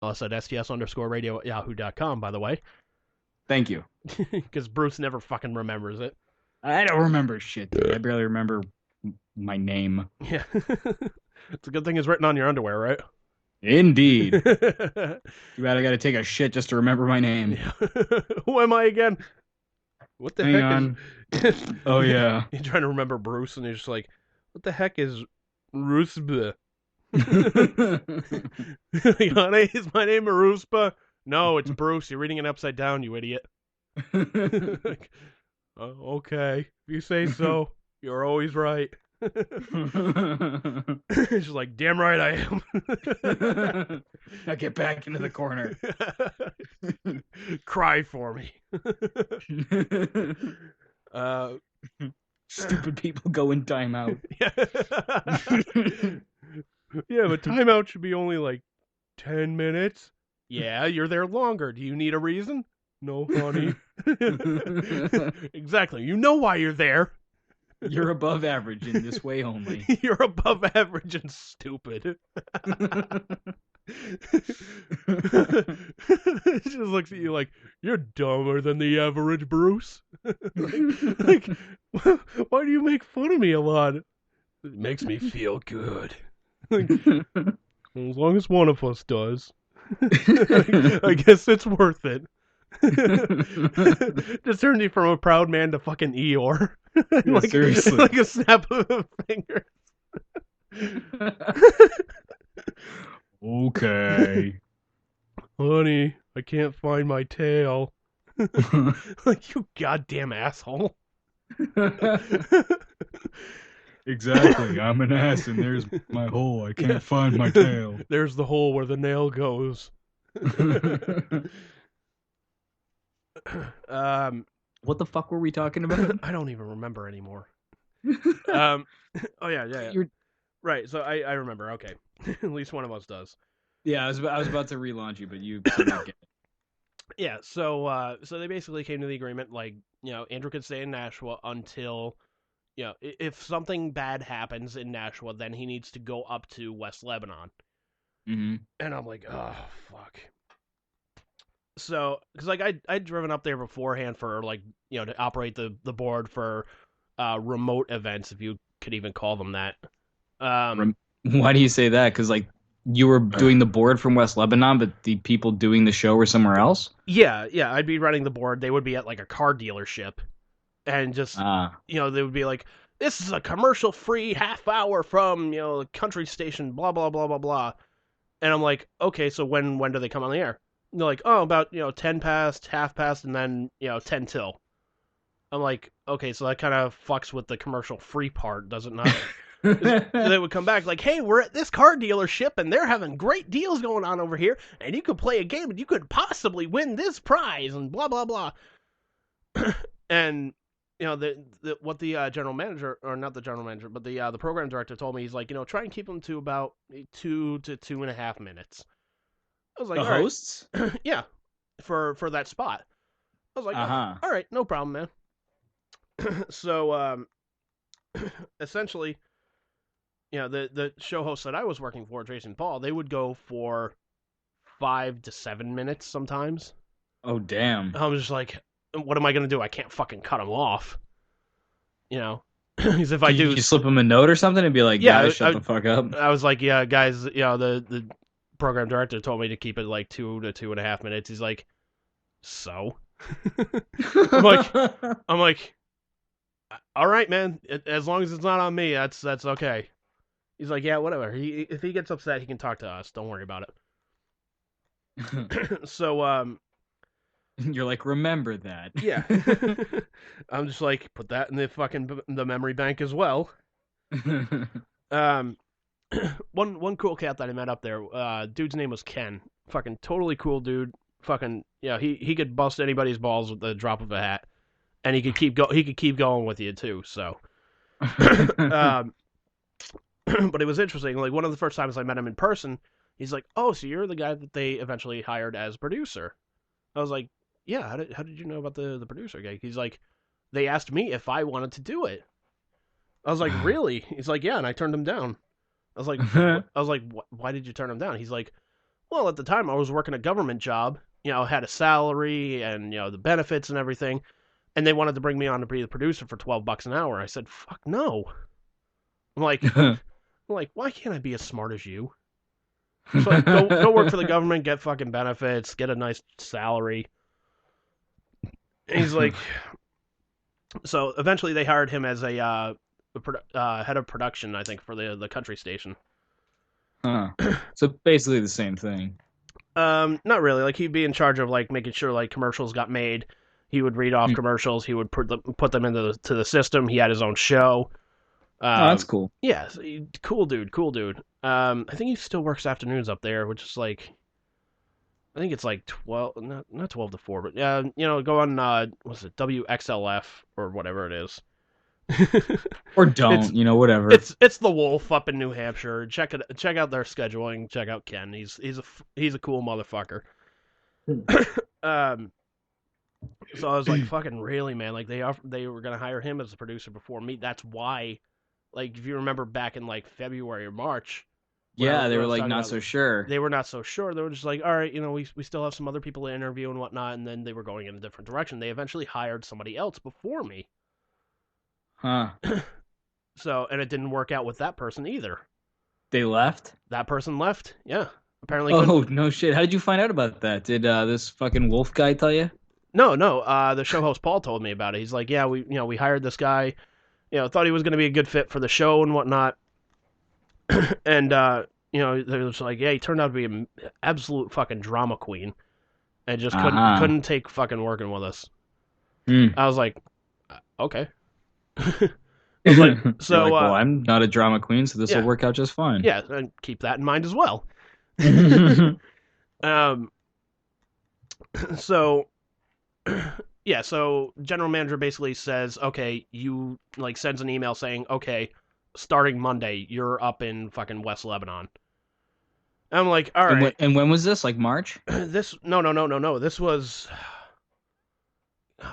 Us at STS_radio at yahoo.com, by the way. Thank you. Because Bruce never fucking remembers it. I don't remember shit, dude. I barely remember my name. Yeah. It's a good thing it's written on your underwear, right? Indeed. Too bad I gotta take a shit just to remember my name. Yeah. Who am I again? What the Hang heck on. is... Oh, yeah. You're trying to remember Bruce, and you're just like, what the heck is Ruspa? Honey, is my name Ruspa? No, it's Bruce. You're reading it upside down, you idiot. Like, okay, if you say so. You're always right. She's like, damn right I am. Now get back into the corner. Cry for me. Stupid people go in timeout. Yeah, but timeout should be only like 10 minutes. Yeah, you're there longer. Do you need a reason? No, honey. Exactly. You know why you're there. You're above average in this way only. You're above average and stupid. It just looks at you like, you're dumber than the average Bruce. like, why do you make fun of me a lot? It makes me feel good. Like, as long as one of us does. I guess it's worth it. Just turned you from a proud man to fucking Eeyore. Like, seriously. Like a snap of a finger. Okay. Honey, I can't find my tail. Like, you goddamn asshole. Exactly. I'm an ass and there's my hole. I can't find my tail. There's the hole where the nail goes. What the fuck were we talking about? I don't even remember anymore. Oh yeah. Right, so I remember. Okay. At least one of us does. Yeah, I was about to relaunch you, but you didn't get it. Yeah, so they basically came to the agreement, like, Andrew could stay in Nashua until, if something bad happens in Nashua, then he needs to go up to West Lebanon. Mm-hmm. And I'm like, oh, fuck. So, because, like, I'd driven up there beforehand for, like, to operate the board for remote events, if you could even call them that. Why do you say that? Because, like, you were doing the board from West Lebanon, but the people doing the show were somewhere else? Yeah, I'd be running the board. They would be at, like, a car dealership. And just, they would be like, this is a commercial-free half hour from, the country station, blah, blah, blah, blah, blah. And I'm like, okay, so when do they come on the air? And they're like, oh, about, 10 past, half past, and then, 10 till. I'm like, okay, so that kind of fucks with the commercial-free part, does it not? They would come back like, hey, we're at this car dealership, and they're having great deals going on over here, and you could play a game, and you could possibly win this prize, and blah, blah, blah. And, what the general manager, or not the general manager, but the program director told me, he's like, try and keep them to about 2 to 2.5 minutes. I was like, the hosts? Right. Yeah, for that spot. I was like, all right, no problem, man. So, essentially, the show hosts that I was working for, Jason Paul, they would go for 5 to 7 minutes sometimes. Oh, damn. I was just like, what am I going to do? I can't fucking cut them off. Because if I do... You slip them a note or something and be like, yeah, guys, shut the fuck up? I was like, yeah, guys, the program director told me to keep it like 2 to 2.5 minutes. He's like, so? I'm like, all right, man. As long as it's not on me, that's okay. He's like, yeah, whatever. If he gets upset, he can talk to us. Don't worry about it. So, you're like, remember that. Yeah. I'm just like, put that in the memory bank as well. One cool cat that I met up there, dude's name was Ken. Fucking totally cool dude. Fucking, he could bust anybody's balls with the drop of a hat. And he could keep going with you too, so. But it was interesting. Like, one of the first times I met him in person, he's like, oh, so you're the guy that they eventually hired as producer. I was like, yeah, how did you know about the producer guy? He's like, they asked me if I wanted to do it. I was like, really? He's like, yeah, and I turned him down. I was like, why did you turn him down? He's like, Well, at the time, I was working a government job, had a salary and, the benefits and everything. And they wanted to bring me on to be the producer for $12 an hour. I said, fuck no. I'm like, why can't I be as smart as you? So go work for the government, get fucking benefits, get a nice salary. And he's like, so eventually they hired him as a head of production, I think, for the country station. Huh. So basically the same thing. Not really. Like, he'd be in charge of like making sure like commercials got made. He would read off commercials. He would put them into the system. He had his own show. Oh, that's cool. Yeah, cool dude. I think he still works afternoons up there, which is like, I think it's like 12, not 12 to 4, but go on, what's it, WXLF or whatever it is. Or don't, whatever. It's the Wolf up in New Hampshire. Check out their scheduling. Check out Ken. He's a cool motherfucker. So I was like, fucking really, man? Like, they were gonna hire him as the producer before me. That's why, like, if you remember back in like February or March. Yeah, they were like not so sure. They were not so sure. They were just like, all right, we still have some other people to interview and whatnot, and then they were going in a different direction. They eventually hired somebody else before me. Huh. So, and it didn't work out with that person either. They left? That person left, yeah. Apparently. Oh, no shit. How did you find out about that? Did this fucking Wolf guy tell you? No. The show host Paul told me about it. He's like, yeah, we hired this guy. Thought he was going to be a good fit for the show and whatnot. And they was like, yeah, he turned out to be an absolute fucking drama queen, and just couldn't take fucking working with us. I was like, okay. I was like, so like, well, I'm not a drama queen, so this will work out just fine. Yeah, and keep that in mind as well. So general manager basically says, okay, you like sends an email saying, okay, starting Monday, you're up in fucking West Lebanon. And I'm like, all right. And when was this? Like March? No. This was,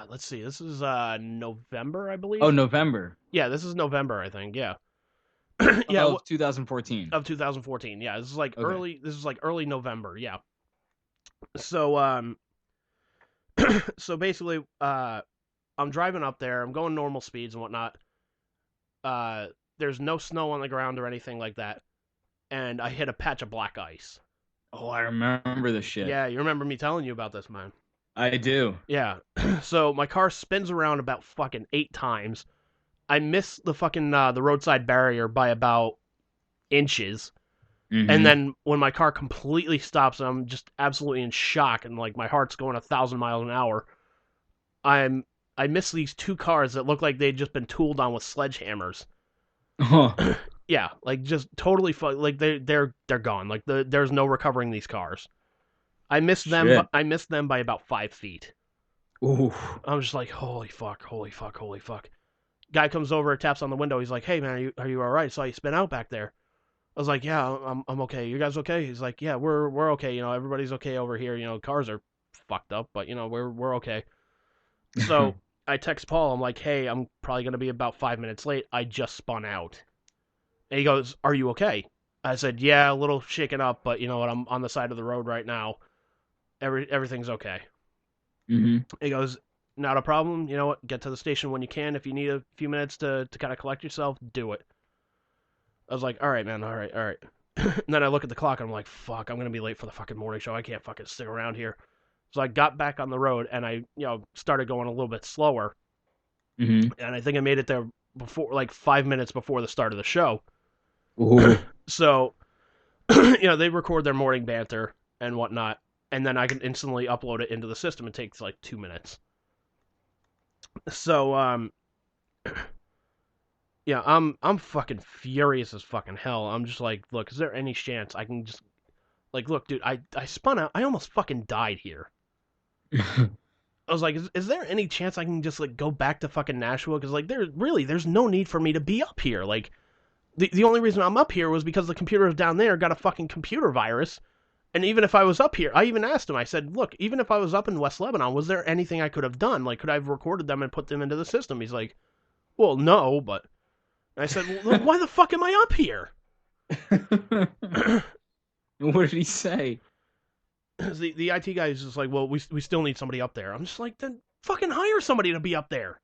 let's see. This is November, I believe. Oh, November. Yeah, this is November, I think. Yeah. Yeah. Of 2014. Of 2014. Yeah, this is like early. This is like early November. Yeah. So so basically, I'm driving up there. I'm going normal speeds and whatnot. There's no snow on the ground or anything like that, and I hit a patch of black ice. Oh, I remember this shit. Yeah, you remember me telling you about this, man. I do. Yeah. So my car spins around about fucking 8 times. I miss the fucking the roadside barrier by about inches. Mm-hmm. And then when my car completely stops, I'm just absolutely in shock, and like my heart's going 1,000 miles an hour. I miss these 2 cars that look like they'd just been tooled on with sledgehammers. Huh. Yeah, like just totally like they're gone. Like there's no recovering these cars. I missed them. I missed them by about 5 feet. Ooh. I'm just like, holy fuck. Guy comes over, taps on the window. He's like, hey man, are you all right? Saw you spin out back there. I was like, yeah, I'm okay. You guys okay? He's like, yeah, we're okay. Everybody's okay over here. Cars are fucked up, but we're okay. So I text Paul. I'm like, hey, I'm probably gonna be about 5 minutes late. I just spun out. And he goes, are you okay? I said, yeah, a little shaken up, but you know what? I'm on the side of the road right now. Everything's okay. Mm-hmm. He goes, not a problem. You know what? Get to the station when you can. If you need a few minutes to kind of collect yourself, do it. I was like, all right, man. All right. And then I look at the clock and I'm like, fuck, I'm going to be late for the fucking morning show. I can't fucking stick around here. So I got back on the road and I, started going a little bit slower. Mm-hmm. And I think I made it there before, like 5 minutes before the start of the show. Ooh. So, they record their morning banter and whatnot. And then I can instantly upload it into the system. It takes like 2 minutes. So, yeah, I'm fucking furious as fucking hell. I'm just like, look, is there any chance I can just, like, look, dude, I spun out. I almost fucking died here. I was like, is there any chance I can just, like, go back to fucking Nashville? Because, like, there's no need for me to be up here. Like, the only reason I'm up here was because the computer down there got a fucking computer virus. And even if I was up here, I even asked him, I said, look, even if I was up in West Lebanon, was there anything I could have done? Like, could I have recorded them and put them into the system? He's like, well, no, but... And I said, well, why the fuck am I up here? What did he say? the IT guy is just like, well, we still need somebody up there. I'm just like, then fucking hire somebody to be up there.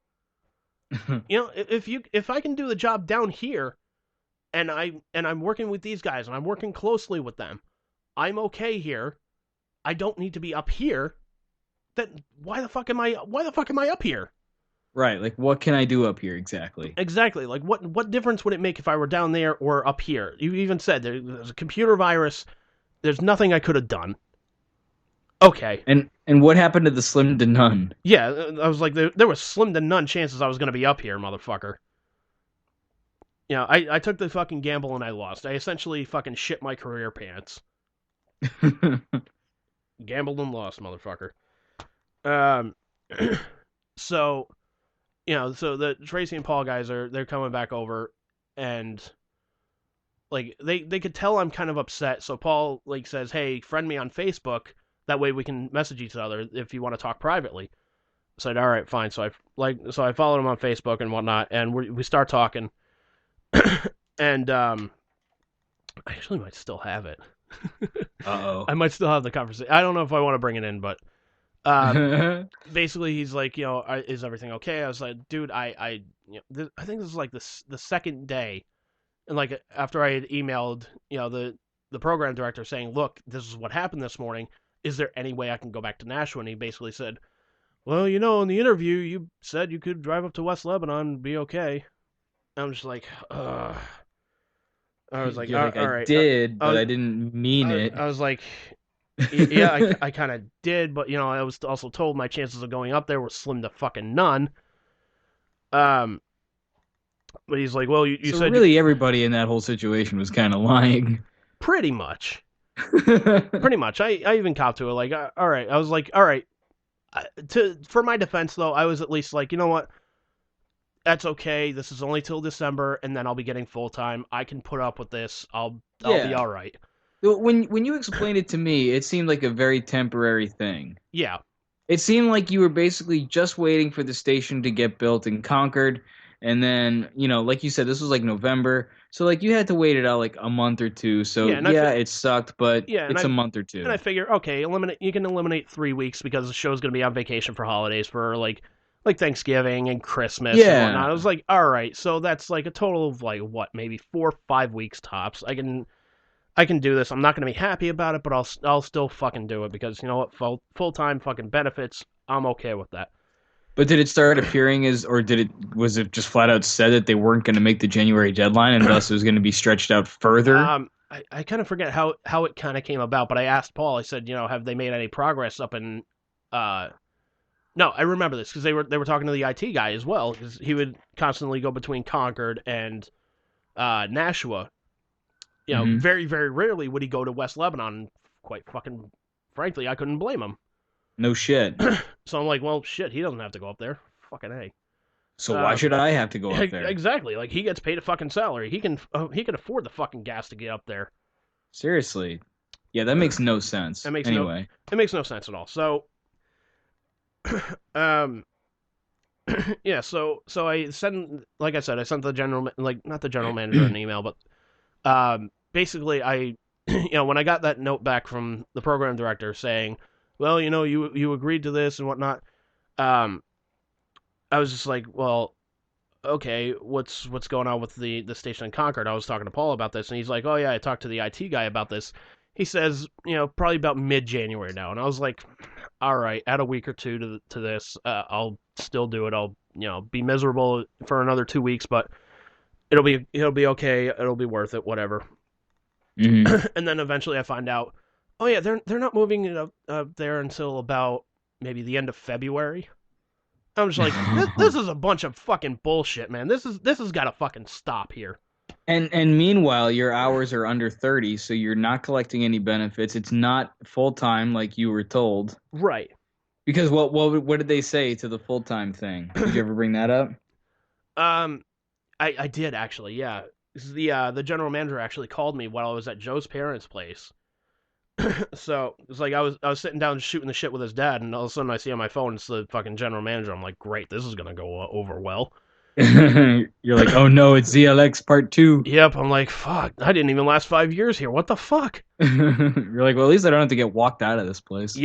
If I can do the job down here, and I'm working with these guys and I'm working closely with them, I'm okay here. I don't need to be up here. Then why the fuck am I up here? Right, like what can I do up here exactly? Exactly. Like what difference would it make if I were down there or up here? You even said there's a computer virus. There's nothing I could have done. Okay. And what happened to the slim to none? Yeah, I was like, there was slim to none chances I was going to be up here, motherfucker. I took the fucking gamble and I lost. I essentially fucking shit my career pants. Gambled and lost, motherfucker. So, so the Tracy and Paul guys they're coming back over, and like they could tell I'm kind of upset. So Paul like says, "Hey, friend me on Facebook. That way we can message each other if you want to talk privately." I said, "All right, fine." So I followed him on Facebook and whatnot, and we start talking. And I actually might still have it. Uh-oh. I might still have the conversation. I don't know if I want to bring it in, but basically he's like, is everything okay? I was like, dude, I think this is like the second day, and like after I had emailed the program director saying, look, this is what happened this morning. Is there any way I can go back to Nashua? And he basically said, well, in the interview you said you could drive up to West Lebanon and be okay. I'm just like, ugh. I was like, all right. I did, but I didn't mean it. I was like, yeah, I kind of did, but I was also told my chances of going up there were slim to fucking none. But he's like, well, you so said really everybody in that whole situation was kind of lying. Pretty much. Pretty much. I even copped to it. Like, all right. I was like, all right. For my defense, though, I was at least like, you know what? That's okay. This is only till December, and then I'll be getting full time. I can put up with this. I'll be all right. When you explained it to me, it seemed like a very temporary thing. Yeah. It seemed like you were basically just waiting for the station to get built in Concord, and then like you said, this was like November, so like you had to wait it out like a month or two. So it sucked, but it's a month or two. And I figure, okay, you can eliminate 3 weeks because the show's gonna be on vacation for holidays for like Thanksgiving and Christmas and whatnot. I was like, all right, so that's like a total of like what, maybe 4 or 5 weeks tops. I can do this. I'm not gonna be happy about it, but I'll still fucking do it because you know what, full time fucking benefits. I'm okay with that. But did it start appearing was it just flat out said that they weren't going to make the January deadline and thus it was going to be stretched out further? I kind of forget how it kind of came about, but I asked Paul. I said, have they made any progress up in No, I remember this because they were talking to the IT guy as well because he would constantly go between Concord and Nashua. Very, very rarely would he go to West Lebanon. Quite fucking frankly, I couldn't blame him. No shit. So I'm like, well, shit, he doesn't have to go up there. Fucking A. So why should I have to go up there? Exactly. Like, he gets paid a fucking salary. He can afford the fucking gas to get up there. Seriously. Yeah, that makes no sense. It makes no sense at all. So, yeah, so I sent, like I said, I sent not the general manager an email, but basically I, when I got that note back from the program director saying, well, you agreed to this and whatnot, I was just like, well, okay, what's going on with the station in Concord? I was talking to Paul about this, and he's like, oh yeah, I talked to the IT guy about this. He says, probably about mid-January now, and I was like, all right, add a week or two to this. I'll still do it. I'll be miserable for another 2 weeks, but it'll be okay. It'll be worth it. Whatever. Mm-hmm. And then eventually I find out, oh yeah, they're not moving it up there until about maybe the end of February. I'm just like, this is a bunch of fucking bullshit, man. This has got to fucking stop here. And meanwhile, your hours are under 30, so you're not collecting any benefits. It's not full time like you were told. Right. Because what did they say to the full time thing? Did you ever bring that up? I did actually, yeah. The general manager actually called me while I was at Joe's parents' place. So it's like I was sitting down shooting the shit with his dad, and all of a sudden I see on my phone it's the fucking general manager. I'm like, great, this is gonna go over well. You're like, oh no, it's ZLX Part 2. Yep, I'm like, fuck, I didn't even last 5 years here. What the fuck? You're like, well, at least I don't have to get walked out of this place.